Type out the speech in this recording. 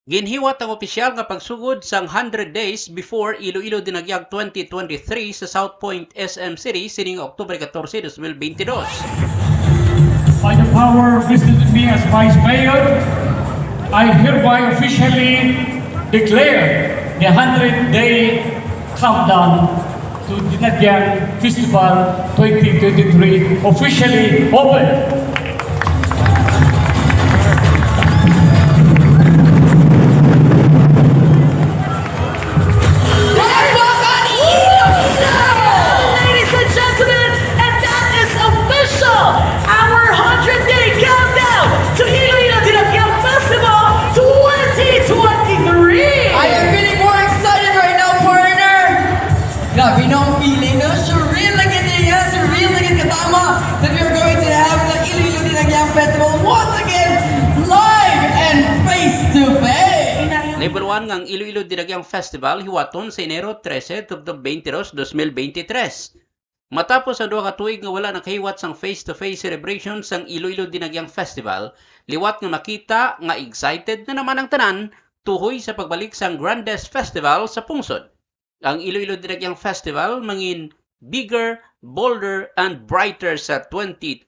Ginhiwat ang opisyal nga pagsugod sang 100 days before Iloilo Dinagyang 2023 sa South Point SM City sining Oktubre 14, 2022. By the power vested in me as Vice Mayor, I hereby officially declare the 100-day countdown to Dinagyang Festival 2023 officially open. Ladies and gentlemen, and that is official! Our 100-day countdown to Iloilo Dinagyang Festival 2023! I am feeling more excited right now, partner! Grabe na ang feeling, no? Surreal lang ito yan, surreal lang ito katama that we are going to have the Iloilo Dinagyang Festival once again, live and face-to-face! Nahibaluan ng Iloilo Dinagyang Festival hiwaton sa Enero 13, tubtub 22, 2023. Matapos ang duha ka tuig nga wala nakahiwat sang face-to-face celebration sang Iloilo Dinagyang Festival, liwat nga makita nga excited na naman ang tanan tuhoy sa pagbalik sang grandest festival sa pungsod. Ang Iloilo Dinagyang Festival mangin bigger, bolder, and brighter sa 2023.